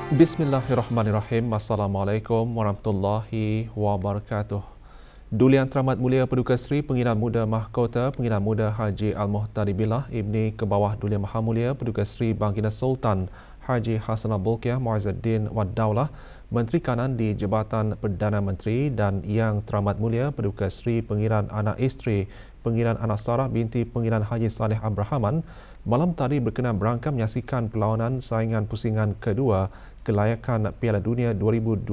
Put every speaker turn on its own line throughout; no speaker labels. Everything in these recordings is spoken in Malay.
Bismillahirrahmanirrahim. Assalamualaikum warahmatullahi wabarakatuh. Duli Yang Teramat Mulia Paduka Seri Pengiran Muda Mahkota Pengiran Muda Haji Al-Muhtari Billah Ibni Kebawah Duli Yang Maha Mulia Paduka Seri Baginda Sultan Haji Hassanal Bolkiah Muizzuddin Wad Daulah, Menteri Kanan di Jabatan Perdana Menteri, dan Yang Teramat Mulia Paduka Seri Pengiran Anak Isteri Pengiran Anak Sarah binti Pengiran Haji Saleh Abrahaman malam tadi berkenan berangkat menyaksikan perlawanan saingan pusingan kedua kelayakan Piala Dunia 2026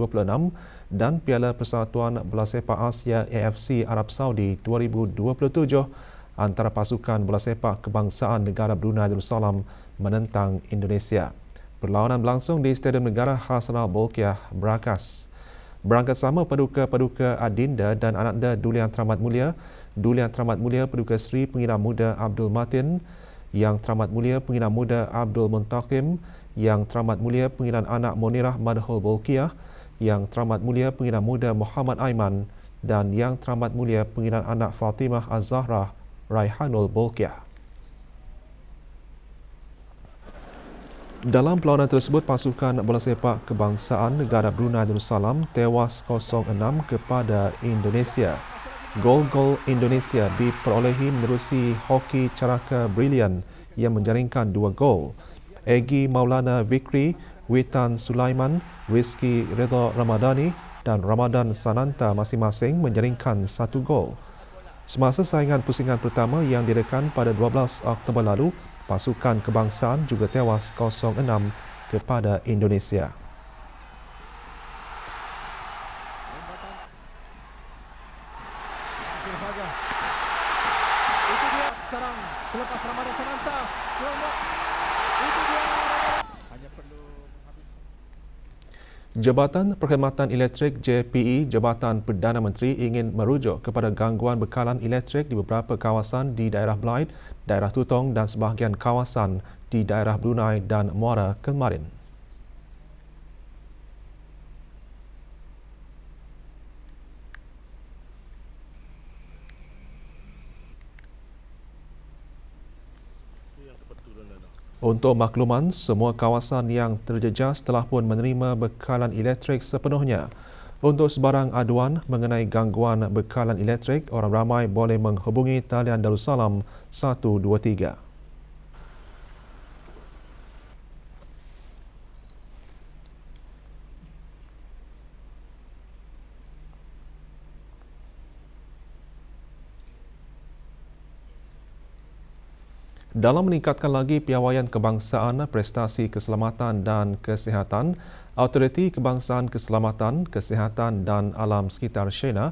dan Piala Persatuan Bola Sepak Asia AFC Arab Saudi 2027 antara pasukan bola sepak kebangsaan negara Brunei Darussalam menentang Indonesia. Perlawanan berlangsung di Stadium Negara Hassanal Bolkiah, Berakas. Berangkat sama paduka-paduka adinda dan ananda Duli Yang Teramat Mulia, Duli Yang Teramat Mulia Paduka Seri Pengiran Muda Abdul Matin, Yang Teramat Mulia Pengiran Muda Abdul Muntaqim, Yang Teramat Mulia Pengiran Anak Monirah Madhul Bolkiah, Yang Teramat Mulia Pengiran Muda Muhammad Aiman, dan Yang Teramat Mulia Pengiran Anak Fatimah Az-Zahra Raihanul Bolkiah. Dalam perlawanan tersebut, pasukan bola sepak kebangsaan negara Brunei Darussalam tewas 0-6 kepada Indonesia. Gol-gol Indonesia diperolehi menerusi hoki caraka brilian yang menjaringkan 2 gol. Egy Maulana Vikri, Witan Sulaiman, Rizky Redha Ramadhani dan Ramadan Sananta masing-masing menjaringkan 1 gol. Semasa saingan pusingan pertama yang diadakan pada 12 Oktober lalu, pasukan kebangsaan juga tewas 0-6 kepada Indonesia.
Itu dia sekarang selepas Ramadan Sananta. Hanya perlu
Jabatan Perkhidmatan Elektrik JPE, Jabatan Perdana Menteri ingin merujuk kepada gangguan bekalan elektrik di beberapa kawasan di daerah Blaid, daerah Tutong dan sebahagian kawasan di daerah Brunei dan Muara Kelmarin. Untuk makluman, semua kawasan yang terjejas telah pun menerima bekalan elektrik sepenuhnya. Untuk sebarang aduan mengenai gangguan bekalan elektrik, orang ramai boleh menghubungi talian Darussalam 123. Dalam meningkatkan lagi piawaian kebangsaan, prestasi keselamatan dan kesihatan, Autoriti Kebangsaan Keselamatan, Kesihatan dan Alam Sekitar Shena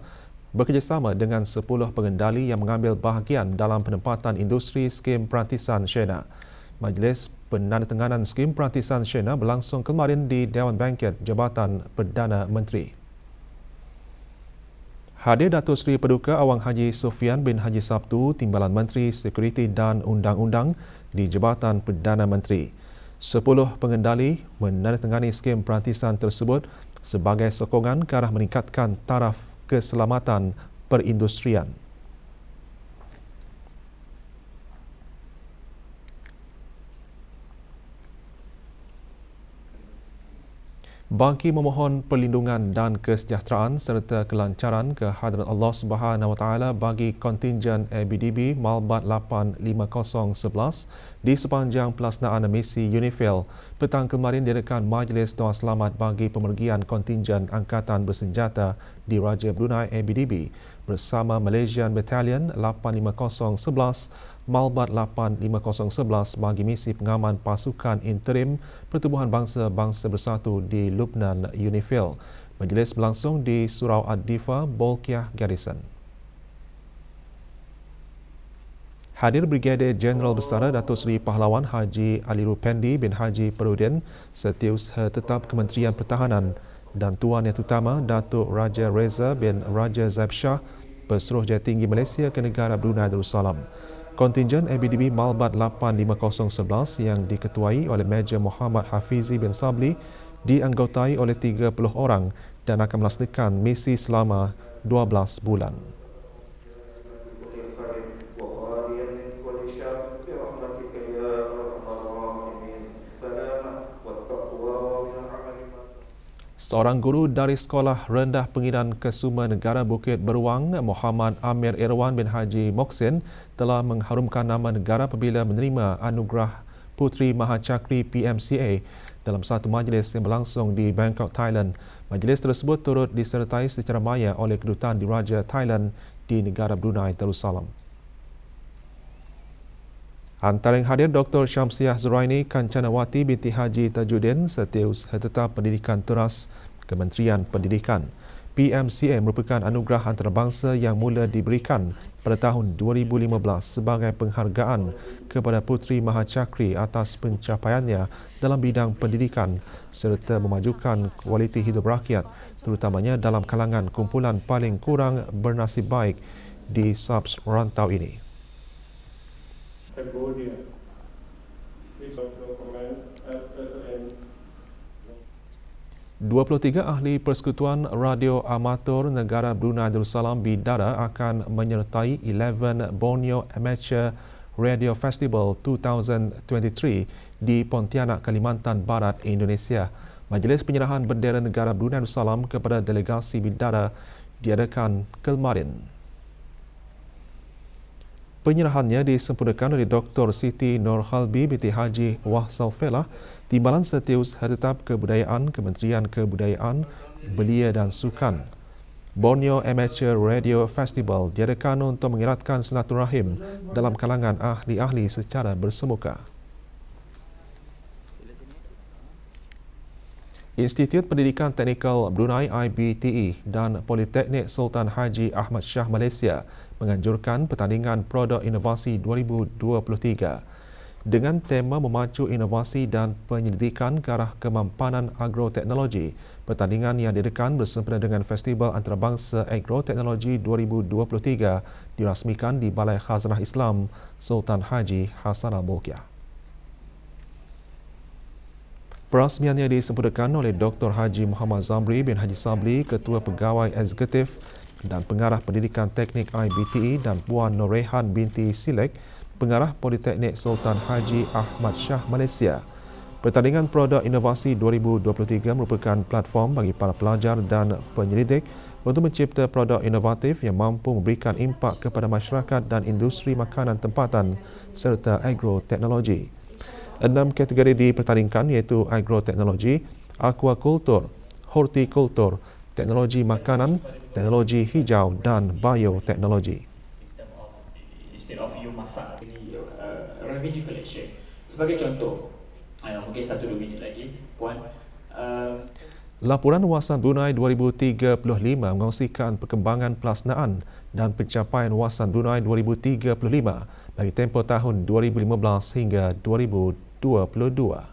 bekerjasama dengan 10 pengendali yang mengambil bahagian dalam penempatan industri skim perantisan Shena. Majlis penandatanganan skim perantisan Shena berlangsung kemarin di Dewan Bangkit Jabatan Perdana Menteri. Hadir Datuk Seri Paduka Awang Haji Sufian bin Haji Sabtu, Timbalan Menteri Sekuriti dan Undang-Undang di Jabatan Perdana Menteri. 10 pengendali menandatangani skim perantisan tersebut sebagai sokongan ke arah meningkatkan taraf keselamatan perindustrian. Bangki memohon perlindungan dan kesejahteraan serta kelancaran ke hadrat Allah Subhanahu Wa Taala bagi kontingen ABDB Malbat 85011 di sepanjang pelaksanaan misi UNIFIL. Petang kemarin diadakan majlis doa selamat bagi pemergian kontingen Angkatan Bersenjata di Raja Brunei ABDB bersama Malaysian Battalion 85011 Malbat 85011 bagi misi pengaman pasukan interim Pertubuhan Bangsa-Bangsa Bersatu di Lubnan UNIFIL. Majlis berlangsung di Surau Ad-Difa, Bolkiah Garrison. Hadir Brigadir Jeneral Bestara Datuk Seri Pahlawan Haji Ali Rupendi bin Haji Perudin, Setiausaha Tetap Kementerian Pertahanan, dan Tuan Yang Utama Datuk Raja Reza bin Raja Zaib Shah, Pesuruhjaya Tinggi Malaysia ke Negara Brunei Darussalam. Kontingen ABDB Malbat 85011 yang diketuai oleh Major Muhammad Hafizi bin Sabli dianggotai oleh 30 orang dan akan melaksanakan misi selama 12 bulan. Seorang guru dari Sekolah Rendah Pengiran Kesuma Negara Bukit Beruang, Muhammad Amir Irwan bin Haji Moksin, telah mengharumkan nama negara apabila menerima anugerah Puteri Mahacakri PMCA dalam satu majlis yang berlangsung di Bangkok, Thailand. Majlis tersebut turut disertai secara maya oleh Kedutaan Diraja Thailand di negara Brunei Darussalam. Antara yang hadir Dr. Syamsiah Zuraini Kancanawati binti Haji Tajuddin, Setiausaha Pendidikan Teras Kementerian Pendidikan. PMCA merupakan anugerah antarabangsa yang mula diberikan pada tahun 2015 sebagai penghargaan kepada Puteri Mahacakri atas pencapaiannya dalam bidang pendidikan serta memajukan kualiti hidup rakyat, terutamanya dalam kalangan kumpulan paling kurang bernasib baik di Sabs rantau ini.
Cambodia. Please also comment as President.
23 ahli Persekutuan Radio Amatur Negara Brunei Darussalam Bidara akan menyertai 11 Borneo Amateur Radio Festival 2023 di Pontianak, Kalimantan Barat, Indonesia. Majlis penyerahan bendera negara Brunei Darussalam kepada delegasi Bidara diadakan kemarin. Penyerahannya disempurnakan oleh Dr. Siti Nurhalbi binti Haji Wahsal Felah, Timbalan Setiausaha Tetap Kebudayaan Kementerian Kebudayaan, Belia dan Sukan. Borneo Amateur Radio Festival diadakan untuk mengeratkan silaturahim dalam kalangan ahli-ahli secara bersemuka. Institut Pendidikan Teknikal Brunei IBTE dan Politeknik Sultan Haji Ahmad Shah Malaysia menganjurkan pertandingan Produk Inovasi 2023 dengan tema memacu inovasi dan penyelidikan ke arah kemampanan agroteknologi. Pertandingan yang diadakan bersempena dengan Festival Antarabangsa Agroteknologi 2023 dirasmikan di Balai Khazanah Islam Sultan Haji Hassanal Bolkiah. Perasmiannya disempurnakan oleh Dr. Haji Muhammad Zamri bin Haji Sabli, Ketua Pegawai Eksekutif dan Pengarah Pendidikan Teknik IBTE, dan Puan Norehan binti Silek, Pengarah Politeknik Sultan Haji Ahmad Shah Malaysia. Pertandingan Produk Inovasi 2023 merupakan platform bagi para pelajar dan penyelidik untuk mencipta produk inovatif yang mampu memberikan impak kepada masyarakat dan industri makanan tempatan serta agroteknologi. 6 kategori dipertandingkan iaitu agroteknologi, aquakultur, hortikultur, teknologi makanan, teknologi hijau dan bioteknologi.
Instead of you masak revenue collection. Sebagai contoh, mungkin 1-2 minit lagi, Puan.
Laporan Wawasan Brunei 2035 mengongsikan perkembangan pelaksanaan dan pencapaian Wawasan Brunei 2035 bagi tempoh tahun 2015 hingga 2022.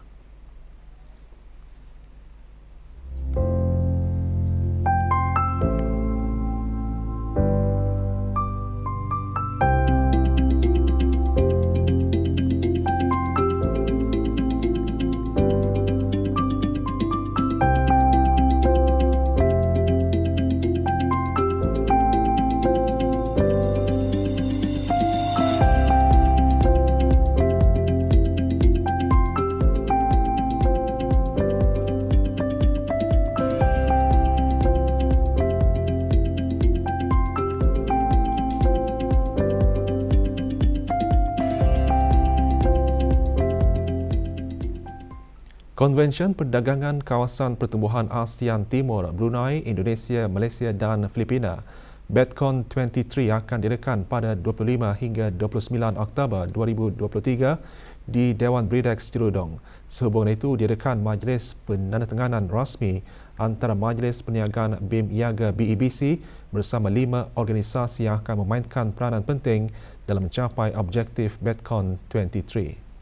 Konvensyen Perdagangan Kawasan Pertumbuhan ASEAN Timur, Brunei, Indonesia, Malaysia dan Filipina BETCON 23 akan diadakan pada 25 hingga 29 Oktober 2023 di Dewan Bridex Cerudong. Sehubungan itu diadakan majlis penandatanganan rasmi antara Majlis Perniagaan BIM Iaga BEBC bersama 5 organisasi yang akan memainkan peranan penting dalam mencapai objektif BETCON 23.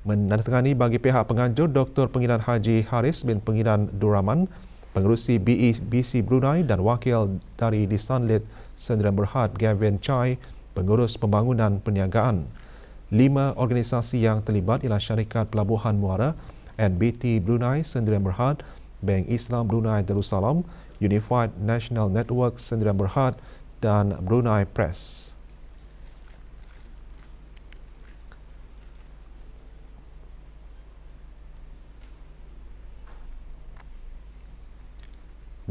Menandatangani bagi pihak penganjur Dr. Pengiran Haji Haris bin Pengiran Duraman, Pengerusi BEBC Brunei dan Wakil dari Disanlit Sdn Bhd Gavin Chai, Pengurus Pembangunan Perniagaan. 5 organisasi yang terlibat ialah Syarikat Pelabuhan Muara, NBT Brunei Sdn Bhd, Bank Islam Brunei Darussalam, Unified National Network Sdn Bhd dan Brunei Press.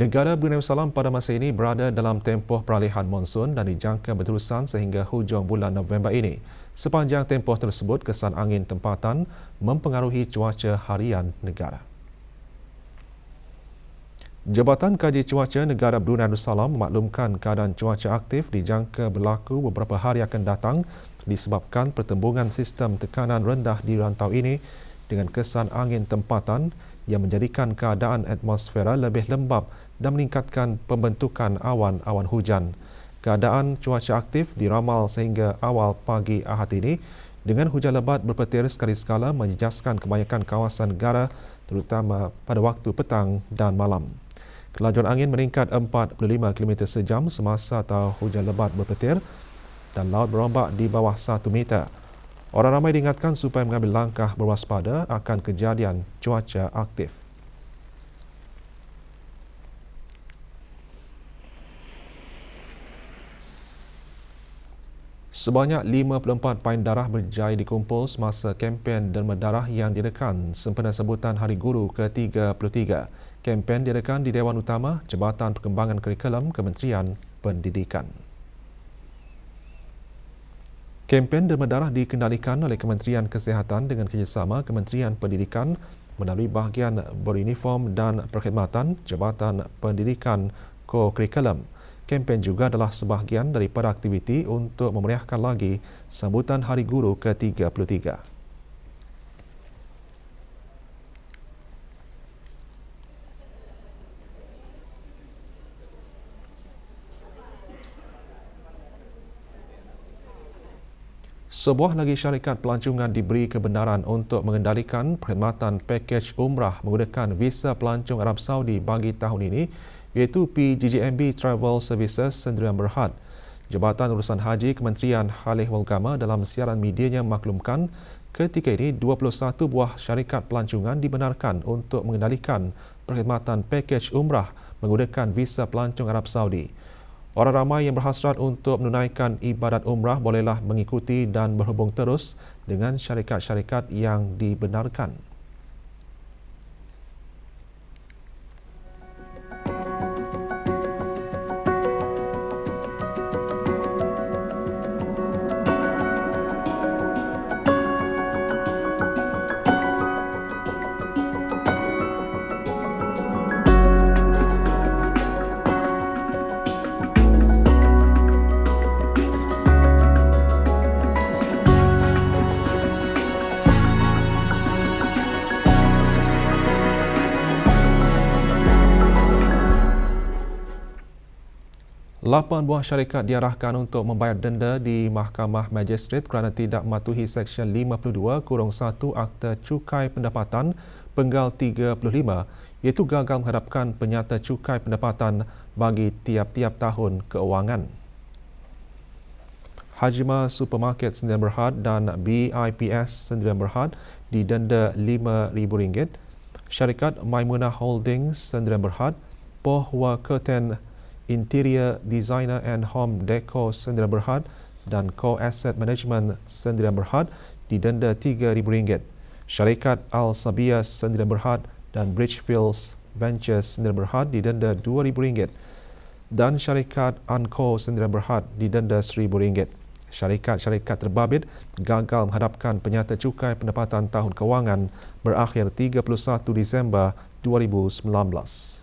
Negara Brunei Darussalam pada masa ini berada dalam tempoh peralihan monsun dan dijangka berterusan sehingga hujung bulan November ini. Sepanjang tempoh tersebut, kesan angin tempatan mempengaruhi cuaca harian negara. Jabatan Kaji Cuaca Negara Brunei Darussalam memaklumkan keadaan cuaca aktif dijangka berlaku beberapa hari akan datang disebabkan pertembungan sistem tekanan rendah di rantau ini dengan kesan angin tempatan yang menjadikan keadaan atmosfera lebih lembap dan meningkatkan pembentukan awan-awan hujan. Keadaan cuaca aktif diramal sehingga awal pagi Ahad ini dengan hujan lebat berpetir sekali-sekala menjejaskan kebanyakan kawasan negara terutama pada waktu petang dan malam. Kelajuan angin meningkat 45 km sejam semasa atau hujan lebat berpetir dan laut berombak di bawah 1 meter. Orang ramai diingatkan supaya mengambil langkah berwaspada akan kejadian cuaca aktif. Sebanyak 54 pain darah berjaya dikumpul semasa kempen derma darah yang direkan sempena sebutan Hari Guru ke-33. Kempen direkan di Dewan Utama Jabatan Perkembangan Kurikulum Kementerian Pendidikan. Kempen derma darah dikendalikan oleh Kementerian Kesihatan dengan kerjasama Kementerian Pendidikan melalui bahagian beruniform dan perkhidmatan Jabatan Pendidikan Kurikulum. Kempen juga adalah sebahagian daripada aktiviti untuk memeriahkan lagi sambutan Hari Guru ke-33. Sebuah lagi syarikat pelancongan diberi kebenaran untuk mengendalikan perkhidmatan pakej umrah menggunakan visa pelancong Arab Saudi bagi tahun ini, iaitu PGGMB Travel Services Sdn Bhd. Jabatan Urusan Haji Kementerian Khalif wal Gama dalam siaran medianya maklumkan ketika ini 21 buah syarikat pelancongan dibenarkan untuk mengendalikan perkhidmatan pakej umrah menggunakan visa pelancong Arab Saudi. Orang ramai yang berhasrat untuk menunaikan ibadat umrah bolehlah mengikuti dan berhubung terus dengan syarikat-syarikat yang dibenarkan. Lapan buah syarikat diarahkan untuk membayar denda di Mahkamah Magistrate kerana tidak mematuhi Seksyen 52-1 Akta Cukai Pendapatan Penggal 35 iaitu gagal menghadapkan penyata cukai pendapatan bagi tiap-tiap tahun keuangan. Hajma Supermarket Sdn Bhd dan BIPS Sdn Bhd didenda RM5,000. Syarikat Maimunah Holdings Sdn Bhd, Pohwa Curtain Interior Designer and Home Decor Sdn Bhd dan Co Asset Management Sdn Bhd didenda RM3,000. Syarikat Al-Sabiyah Sdn Bhd dan Bridgefields Ventures Sdn Bhd didenda RM2,000 dan syarikat Anco Sdn Bhd didenda RM1,000. Syarikat-syarikat terbabit gagal menghadapkan penyata cukai pendapatan tahun kewangan berakhir 31 Disember 2019.